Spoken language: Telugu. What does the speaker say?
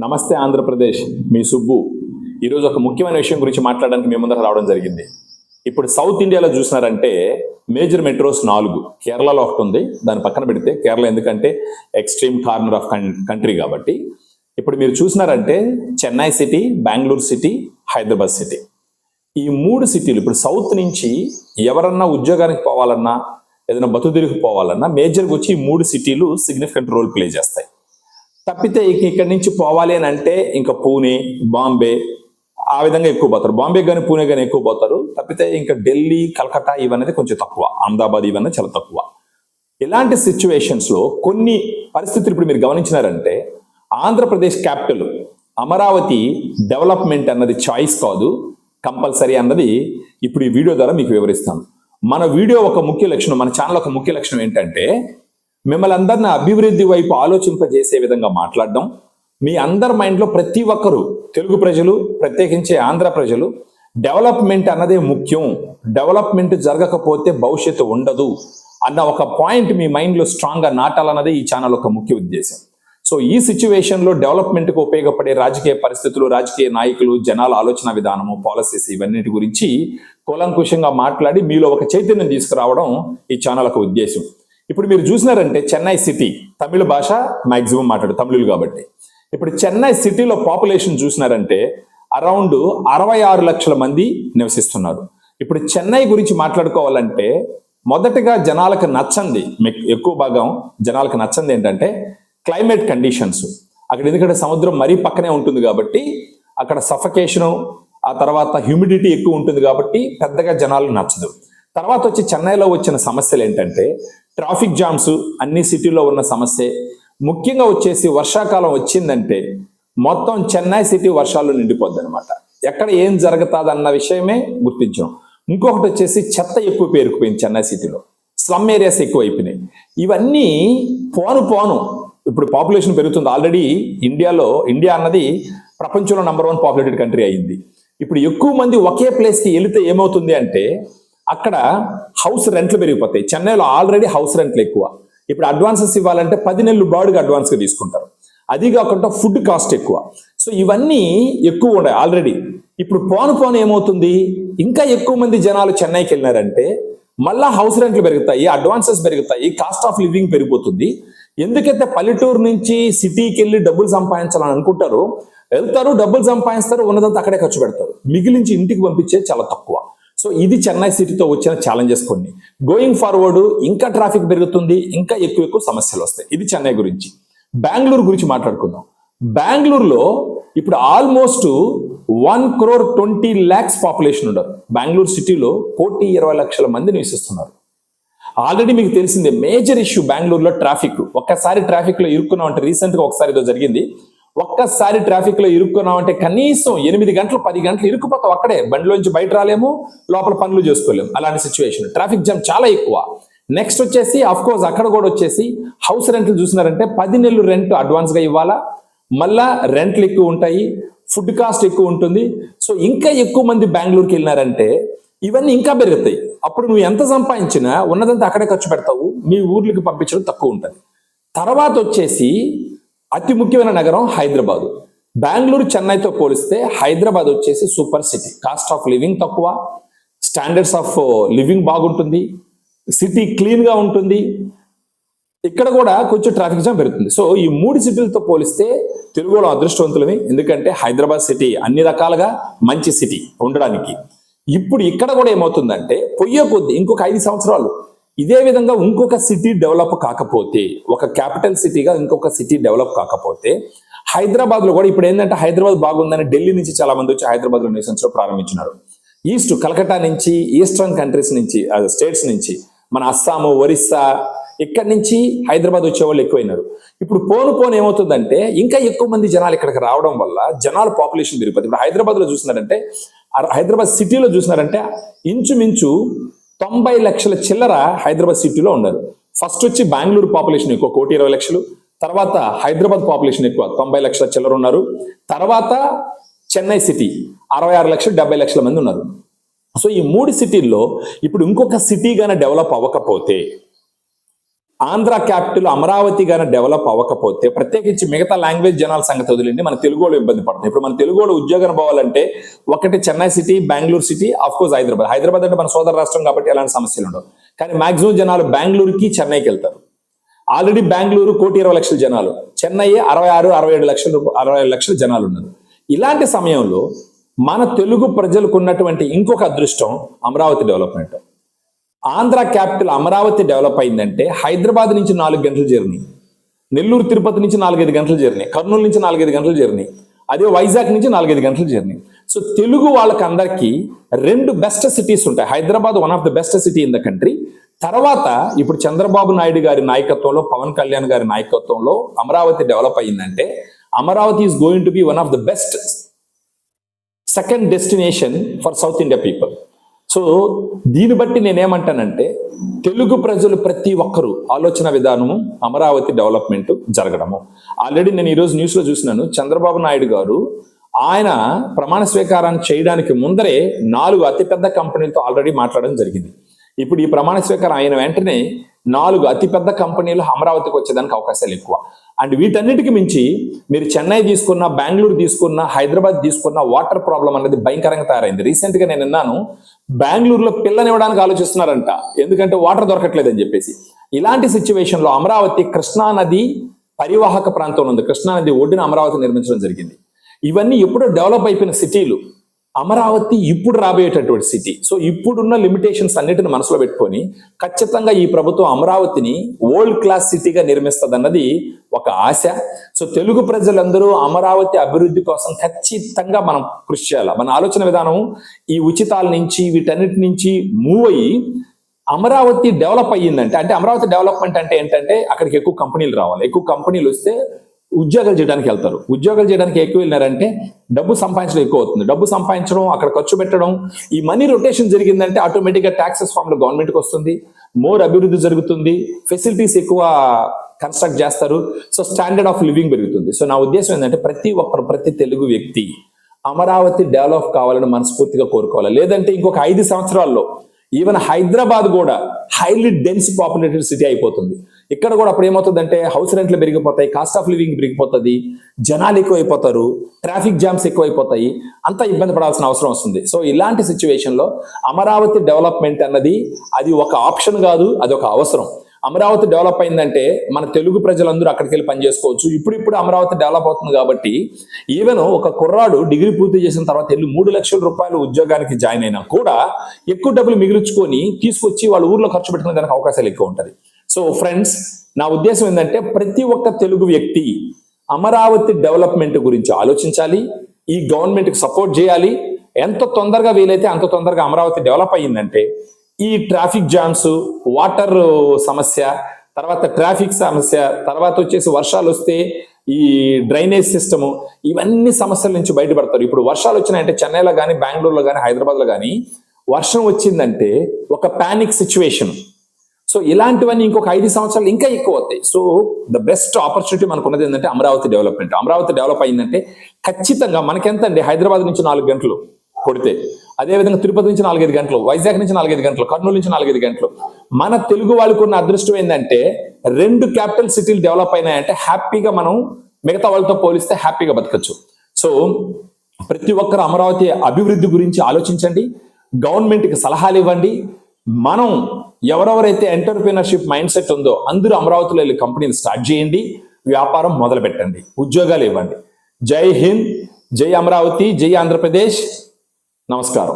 నమస్తే ఆంధ్రప్రదేశ్, మీ సుబ్బు. ఈరోజు ఒక ముఖ్యమైన విషయం గురించి మాట్లాడడానికి మీ ముందర రావడం జరిగింది. ఇప్పుడు సౌత్ ఇండియాలో చూసినారంటే మేజర్ మెట్రోస్ 4. కేరళలో ఒకటి ఉంది, దాని పక్కన పెడితే కేరళ ఎందుకంటే ఎక్స్ట్రీమ్ కార్నర్ ఆఫ్ కంట్రీ కాబట్టి. ఇప్పుడు మీరు చూసినారంటే Chennai city, Bengaluru city, Hyderabad city. ఈ 3 సిటీలు ఇప్పుడు సౌత్ నుంచి ఎవరన్నా ఉద్యోగానికి పోవాలన్నా ఏదైనా బతుదిరికి పోవాలన్నా మేజర్గా వచ్చి ఈ 3 సిటీలు సిగ్నిఫికెంట్ రోల్ ప్లే చేస్తాయి. తప్పితే ఇక్కడి నుంచి పోవాలి అని అంటే ఇంకా పూణే, బాంబే ఆ విధంగా ఎక్కువ పోతారు. బాంబే కానీ పూణే కానీ ఎక్కువ పోతారు. తప్పితే ఇంకా ఢిల్లీ, కలకత్తా ఇవన్నీ కొంచెం తక్కువ, అహ్మదాబాద్ ఇవన్నీ చాలా తక్కువ. ఇలాంటి సిచ్యువేషన్స్లో కొన్ని పరిస్థితులు ఇప్పుడు మీరు గమనించినారంటే ఆంధ్రప్రదేశ్ క్యాపిటల్ అమరావతి డెవలప్మెంట్ అన్నది చాయిస్ కాదు, కంపల్సరీ అన్నది ఇప్పుడు ఈ వీడియో ద్వారా మీకు వివరిస్తాను. మన వీడియో ఒక ముఖ్య లక్షణం, మన ఛానల్ ఒక ముఖ్య లక్షణం ఏంటంటే మిమ్మల్ని అందరిని అభివృద్ధి వైపు ఆలోచింపజేసే విధంగా మాట్లాడడం. మీ అందరి మైండ్లో ప్రతి ఒక్కరూ, తెలుగు ప్రజలు ప్రత్యేకించి ఆంధ్ర ప్రజలు, డెవలప్మెంట్ అన్నదే ముఖ్యం, డెవలప్మెంట్ జరగకపోతే భవిష్యత్తు ఉండదు అన్న ఒక పాయింట్ మీ మైండ్లో స్ట్రాంగ్గా నాటాలన్నదే ఈ ఛానల్ ఒక ముఖ్య ఉద్దేశం. సో ఈ సిచ్యువేషన్లో డెవలప్మెంట్కు ఉపయోగపడే రాజకీయ పరిస్థితులు, రాజకీయ నాయకులు, జనాల ఆలోచన విధానము, పాలసీస్ ఇవన్నిటి గురించి కూలంకుషంగా మాట్లాడి మీలో ఒక చైతన్యం తీసుకురావడం ఈ ఛానల్ ఒక ఉద్దేశం. ఇప్పుడు మీరు చూసినారంటే చెన్నై సిటీ, తమిళ భాష మ్యాక్సిమం మాట్లాడు తమిళులు కాబట్టి. ఇప్పుడు చెన్నై సిటీలో పాపులేషన్ చూసినారంటే అరౌండ్ 66 లక్షల మంది నివసిస్తున్నారు. ఇప్పుడు చెన్నై గురించి మాట్లాడుకోవాలంటే మొదటగా జనాలకు నచ్చంది, ఎక్కువ భాగం జనాలకు నచ్చంది ఏంటంటే క్లైమేట్ కండిషన్స్. అక్కడ ఎందుకంటే సముద్రం మరీ పక్కనే ఉంటుంది కాబట్టి అక్కడ సఫకేషను, ఆ తర్వాత హ్యూమిడిటీ ఎక్కువ ఉంటుంది కాబట్టి పెద్దగా జనాలకు నచ్చదు. తర్వాత వచ్చి చెన్నైలో వచ్చిన సమస్యలు ఏంటంటే ట్రాఫిక్ జామ్స్ అన్ని సిటీలో ఉన్న సమస్య. ముఖ్యంగా వచ్చేసి వర్షాకాలం వచ్చిందంటే మొత్తం చెన్నై సిటీ వర్షాల్లో నిండిపోద్ది అనమాట. ఎక్కడ ఏం జరుగుతుంది అన్న విషయమే గుర్తించాం. ఇంకొకటి వచ్చేసి చెత్త ఎక్కువ పేరుకుపోయింది చెన్నై సిటీలో, స్లమ్ ఏరియాస్ ఎక్కువ అయిపోయినాయి. ఇవన్నీ పోను ఇప్పుడు పాపులేషన్ పెరుగుతుంది. ఆల్రెడీ ఇండియా అన్నది ప్రపంచంలో నంబర్ 1 పాపులేటెడ్ కంట్రీ అయింది. ఇప్పుడు ఎక్కువ మంది ఒకే ప్లేస్కి వెళితే ఏమవుతుంది అంటే అక్కడ హౌస్ రెంట్లు పెరిగిపోతాయి. చెన్నైలో ఆల్రెడీ హౌస్ రెంట్లు ఎక్కువ. ఇప్పుడు అడ్వాన్సెస్ ఇవ్వాలంటే 10 నెలలు బాడుగా అడ్వాన్స్గా తీసుకుంటారు. అది కాకుండా ఫుడ్ కాస్ట్ ఎక్కువ. సో ఇవన్నీ ఎక్కువ ఉన్నాయి ఆల్రెడీ. ఇప్పుడు పోను ఏమవుతుంది, ఇంకా ఎక్కువ మంది జనాలు చెన్నైకి వెళ్ళినారంటే మళ్ళా హౌస్ రెంట్లు పెరుగుతాయి, అడ్వాన్సెస్ పెరుగుతాయి, కాస్ట్ ఆఫ్ లివింగ్ పెరిగిపోతుంది. ఎందుకైతే పల్లెటూరు నుంచి సిటీకి వెళ్ళి డబ్బులు సంపాదించాలని అనుకుంటారో వెళ్తారు, డబ్బులు సంపాదిస్తారు, ఉన్నదంతా అక్కడే ఖర్చు పెడతారు, మిగిలించి ఇంటికి పంపించేది చాలా తక్కువ. సో ఇది చెన్నై సిటీతో వచ్చిన ఛాలెంజెస్ కొన్ని. గోయింగ్ ఫార్వర్డ్ ఇంకా ట్రాఫిక్ పెరుగుతుంది, ఇంకా ఎక్కువ సమస్యలు వస్తాయి. ఇది చెన్నై గురించి. బెంగళూరు గురించి మాట్లాడుకుందాం. బెంగళూరులో ఇప్పుడు ఆల్మోస్ట్ 1,20,00,000 పాపులేషన్ ఉన్నారు. బెంగళూరు సిటీలో 1,20,00,000 మంది నివసిస్తున్నారు. ఆల్రెడీ మీకు తెలిసిందే మేజర్ ఇష్యూ బెంగళూరులో ట్రాఫిక్. ఒక్కసారి ట్రాఫిక్లో ఇరుక్కున్నాం అంటే, రీసెంట్గా ఒకసారి ఏదో జరిగింది, ఒక్కసారి ట్రాఫిక్ లో ఇరుక్కున్నామంటే కనీసం 8 గంటలు 10 గంటలు ఇరుక్కుపోతాం అక్కడే. బండిలోంచి బయట రాలేము, లోపల పనులు చేసుకోలేము. అలాంటి సిచ్యువేషన్, ట్రాఫిక్ జామ్ చాలా ఎక్కువ. నెక్స్ట్ వచ్చేసి అఫ్ కోర్స్ అక్కడ కూడా వచ్చేసి హౌస్ రెంట్లు చూసినారంటే 10 నెలలు రెంట్ అడ్వాన్స్ గా ఇవ్వాలా, మళ్ళా రెంట్లు ఎక్కువ ఉంటాయి, ఫుడ్ కాస్ట్ ఎక్కువ ఉంటుంది. సో ఇంకా ఎక్కువ మంది బెంగళూరుకి వెళ్ళినారంటే ఇవన్నీ ఇంకా పెరుగుతాయి. అప్పుడు నువ్వు ఎంత సంపాదించినా ఉన్నదంతా అక్కడే ఖర్చు పెడతావు, మీ ఊర్లకి పంపించడం తక్కువ ఉంటుంది. తర్వాత వచ్చేసి అతి ముఖ్యమైన నగరం హైదరాబాదు. బెంగళూరు చెన్నైతో పోలిస్తే హైదరాబాద్ వచ్చేసి super city. Cost of living తక్కువ, స్టాండర్డ్స్ ఆఫ్ లివింగ్ బాగుంటుంది, సిటీ క్లీన్గా ఉంటుంది. ఇక్కడ కూడా కొంచెం ట్రాఫిక్ జామ్ పెరుగుతుంది. సో ఈ 3 సిటీలతో పోలిస్తే తెలుగులో అదృష్టవంతులమే, ఎందుకంటే హైదరాబాద్ సిటీ అన్ని రకాలుగా మంచి సిటీ ఉండడానికి. ఇప్పుడు ఇక్కడ కూడా ఏమవుతుందంటే పొయ్యే కొద్ది ఇంకొక 5 సంవత్సరాలు ఇదే విధంగా ఇంకొక సిటీ డెవలప్ కాకపోతే, ఒక క్యాపిటల్ సిటీగా ఇంకొక సిటీ డెవలప్ కాకపోతే హైదరాబాద్లో కూడా ఇప్పుడు ఏంటంటే హైదరాబాద్ బాగుందని ఢిల్లీ నుంచి చాలా మంది వచ్చి హైదరాబాద్లో నివసించడం ప్రారంభించినారు. ఈస్ట్ కలకత్తా నుంచి, ఈస్టర్న్ కంట్రీస్ నుంచి, స్టేట్స్ నుంచి, మన అస్సాము, ఒరిస్సా ఇక్కడి నుంచి హైదరాబాద్ వచ్చేవాళ్ళు ఎక్కువైనారు. ఇప్పుడు పోను ఏమవుతుందంటే ఇంకా ఎక్కువ మంది జనాలు ఇక్కడికి రావడం వల్ల జనాల పాపులేషన్ పెరిగిపోతుంది. ఇప్పుడు హైదరాబాద్లో చూసినారంటే, హైదరాబాద్ సిటీలో చూసినారంటే ఇంచుమించు 90 లక్షల చిల్లర హైదరాబాద్ సిటీలో ఉన్నారు. ఫస్ట్ వచ్చి బెంగళూరు పాపులేషన్ ఎక్కువ 1,20,00,000, తర్వాత హైదరాబాద్ పాపులేషన్ ఎక్కువ 90 లక్షల చిల్లర ఉన్నారు, తర్వాత చెన్నై సిటీ 66 లక్షలు 70 లక్షల మంది ఉన్నారు. సో ఈ 3 సిటీల్లో ఇప్పుడు ఇంకొక సిటీ గానే డెవలప్ అవ్వకపోతే ఆంధ్ర క్యాపిటల్ అమరావతి గానే డెవలప్ అవ్వకపోతే, ప్రత్యేకించి మిగతా లాంగ్వేజ్ జనాల సంగతి వదిలిండి, మన తెలుగు వాళ్ళు ఇబ్బంది పడుతుంది. ఇప్పుడు మన తెలుగు వాళ్ళు ఉద్యోగం పోవాలంటే ఒకటి Chennai city, Bengaluru city, of course Hyderabad అంటే మన సోదర రాష్ట్రం కాబట్టి ఎలాంటి సమస్యలు ఉండవు. కానీ మాక్సిమం జనాలు బెంగళూరుకి, చెన్నైకి వెళ్తారు. ఆల్రెడీ బెంగళూరు 1,20,00,000 జనాలు, చెన్నై 66-67 లక్షల జనాలు ఉన్నారు. ఇలాంటి సమయంలో మన తెలుగు ప్రజలకు ఉన్నటువంటి ఇంకొక అదృష్టం Amaravati development. Andhra capital Amaravati develop అయిందంటే హైదరాబాద్ నుంచి 4 గంటల జర్నీ, నెల్లూరు తిరుపతి నుంచి 4-5 గంటల జర్నీ, కర్నూలు నుంచి 4-5 గంటల జర్నీ, అదే వైజాగ్ నుంచి 4-5 గంటల జర్నీ. సో తెలుగు వాళ్ళకి అందరికీ 2 బెస్ట్ సిటీస్ ఉంటాయి. Hyderabad one of the best city in the country. తర్వాత ఇప్పుడు చంద్రబాబు నాయుడు గారి నాయకత్వంలో, పవన్ కళ్యాణ్ గారి నాయకత్వంలో అమరావతి డెవలప్ అయిందంటే Amaravati is going to be one of the best second destination for south India people. So దీన్ని బట్టి నేనేమంటానంటే తెలుగు ప్రజలు ప్రతి ఒక్కరూ ఆలోచన విధానము అమరావతి డెవలప్మెంట్ జరగడము. ఆల్రెడీ నేను ఈరోజు న్యూస్లో చూసినాను, చంద్రబాబు నాయుడు గారు ఆయన ప్రమాణ స్వీకారాన్ని చేయడానికి ముందరే 4 అతిపెద్ద కంపెనీలతో ఆల్రెడీ మాట్లాడడం జరిగింది. ఇప్పుడు ఈ ప్రమాణ స్వీకారం అయిన వెంటనే 4 అతిపెద్ద కంపెనీలు అమరావతికి వచ్చేదానికి అవకాశాలు ఎక్కువ. అండ్ వీటన్నిటికి మించి మీరు చెన్నై తీసుకున్న, బెంగళూరు తీసుకున్న, హైదరాబాద్ తీసుకున్న వాటర్ ప్రాబ్లం అనేది భయంకరంగా తయారైంది. రీసెంట్ గా నేను విన్నాను, బెంగళూరులో పిల్లనివ్వడానికి ఆలోచిస్తున్నారంట, ఎందుకంటే వాటర్ దొరకట్లేదని చెప్పేసి. ఇలాంటి సిచ్యువేషన్ లో అమరావతి కృష్ణా నది పరివాహక ప్రాంతంలో ఉంది. కృష్ణా నది ఒడ్డున అమరావతి నిర్మించడం జరిగింది. ఇవన్నీ ఎప్పుడో డెవలప్ అయిపోయిన సిటీలు. అమరావతి ఇప్పుడు రాబోయేటటువంటి సిటీ. సో ఇప్పుడున్న లిమిటేషన్స్ అన్నిటిని మనసులో పెట్టుకొని ఖచ్చితంగా ఈ ప్రభుత్వం అమరావతిని వరల్డ్ క్లాస్ సిటీగా నిర్మిస్తదన్నది ఒక ఆశ. సో తెలుగు ప్రజలందరూ అమరావతి అభివృద్ధి కోసం ఖచ్చితంగా మనం కృషి చేయాలి. మన ఆలోచన విధానం ఈ ఉచితాల నుంచి, వీటన్నిటి నుంచి మూవ్ అయ్యి అమరావతి డెవలప్ అయ్యిందంటే, అంటే అమరావతి డెవలప్మెంట్ అంటే ఏంటంటే అక్కడికి ఎక్కువ కంపెనీలు రావాలి. ఎక్కువ కంపెనీలు వస్తే ఉద్యోగాలు చేయడానికి వెళ్తారు. ఉద్యోగాలు చేయడానికి ఎక్కువ వెళ్ళినారంటే డబ్బు సంపాదించడం ఎక్కువ అవుతుంది. డబ్బు సంపాదించడం, అక్కడ ఖర్చు పెట్టడం, ఈ మనీ రొటేషన్ జరిగిందంటే ఆటోమేటిక్గా ట్యాక్సెస్ ఫామ్లో గవర్నమెంట్కి వస్తుంది, మోర్ అభివృద్ధి జరుగుతుంది, ఫెసిలిటీస్ ఎక్కువ కన్స్ట్రక్ట్ చేస్తారు. సో స్టాండర్డ్ ఆఫ్ లివింగ్ పెరుగుతుంది. సో నా ఉద్దేశం ఏంటంటే ప్రతి తెలుగు వ్యక్తి అమరావతి డెవలప్ కావాలని మనస్ఫూర్తిగా కోరుకోవాలి. లేదంటే ఇంకొక 5 సంవత్సరాల్లో ఈవెన్ హైదరాబాద్ కూడా హైలీ డెన్స్ పాపులేటెడ్ సిటీ అయిపోతుంది. ఇక్కడ కూడా అప్పుడు ఏమవుతుందంటే హౌస్ రెంట్లు పెరిగిపోతాయి, కాస్ట్ ఆఫ్ లివింగ్ పెరిగిపోతుంది, జనాలు ఎక్కువైపోతారు, ట్రాఫిక్ జామ్స్ ఎక్కువైపోతాయి, అంతా ఇబ్బంది పడాల్సిన అవసరం వస్తుంది. సో ఇలాంటి సిచ్యువేషన్లో అమరావతి డెవలప్మెంట్ అన్నది అది ఒక ఆప్షన్ కాదు, అది ఒక అవసరం. అమరావతి డెవలప్ అయిందంటే మన తెలుగు ప్రజలందరూ అక్కడికి వెళ్ళి పని చేసుకోవచ్చు. ఇప్పుడు అమరావతి డెవలప్ అవుతుంది కాబట్టి ఈవెన్ ఒక కుర్రాడు డిగ్రీ పూర్తి చేసిన తర్వాత వెళ్ళి 3 లక్షల రూపాయలు ఉద్యోగానికి జాయిన్ అయినా కూడా ఎక్కువ డబ్బులు మిగిల్చుకొని తీసుకొచ్చి వాళ్ళ ఊర్లో ఖర్చు పెట్టుకునే దానికి అవకాశాలు ఎక్కువ ఉంటుంది. సో ఫ్రెండ్స్, నా ఉద్దేశం ఏంటంటే ప్రతి ఒక్క తెలుగు వ్యక్తి అమరావతి డెవలప్మెంట్ గురించి ఆలోచించాలి, ఈ గవర్నమెంట్కి సపోర్ట్ చేయాలి. ఎంత తొందరగా వీలైతే అంత తొందరగా అమరావతి డెవలప్ అయ్యిందంటే ఈ ట్రాఫిక్ జామ్స్, వాటర్ సమస్య, తర్వాత ట్రాఫిక్ సమస్య, తర్వాత వచ్చేసి వర్షాలు వస్తే ఈ డ్రైనేజ్ సిస్టము, ఇవన్నీ సమస్యల నుంచి బయటపడతారు. ఇప్పుడు వర్షాలు వచ్చినాయంటే చెన్నైలో కానీ, బెంగళూరులో కానీ, హైదరాబాద్లో కానీ వర్షం వచ్చిందంటే ఒక పానిక్ సిచ్యువేషన్. సో ఇలాంటివన్నీ ఇంకొక 5 సంవత్సరాలు ఇంకా ఎక్కువ అవుతాయి. సో ద బెస్ట్ ఆపర్చునిటీ మనకున్నది ఏంటంటే అమరావతి డెవలప్మెంట్. అమరావతి డెవలప్ అయిందంటే ఖచ్చితంగా మనకెంతండి, హైదరాబాద్ నుంచి 4 గంటలు కొడితే, అదేవిధంగా తిరుపతి నుంచి 4-5 గంటలు, వైజాగ్ నుంచి 4-5 గంటలు, కర్నూలు నుంచి 4-5 గంటలు. మన తెలుగు వాళ్ళకు ఉన్న అదృష్టం ఏంటంటే 2 క్యాపిటల్ సిటీలు డెవలప్ అయినాయంటే హ్యాపీగా మనం మిగతా వాళ్ళతో పోలిస్తే హ్యాపీగా బతకచ్చు. సో ప్రతి ఒక్కరు అమరావతి అభివృద్ధి గురించి ఆలోచించండి, గవర్నమెంట్కి సలహాలు ఇవ్వండి. మనం ఎవరెవరైతే ఎంటర్‌ప్రెన్యూర్‌షిప్ మైండ్ సెట్ ఉందో అందరూ అమరావతిలో వెళ్ళి కంపెనీలు స్టార్ట్ చేయండి, వ్యాపారం మొదలు పెట్టండి, ఉద్యోగాలు ఇవ్వండి. జై హింద్, జై అమరావతి, జై ఆంధ్రప్రదేశ్. నమస్కారం.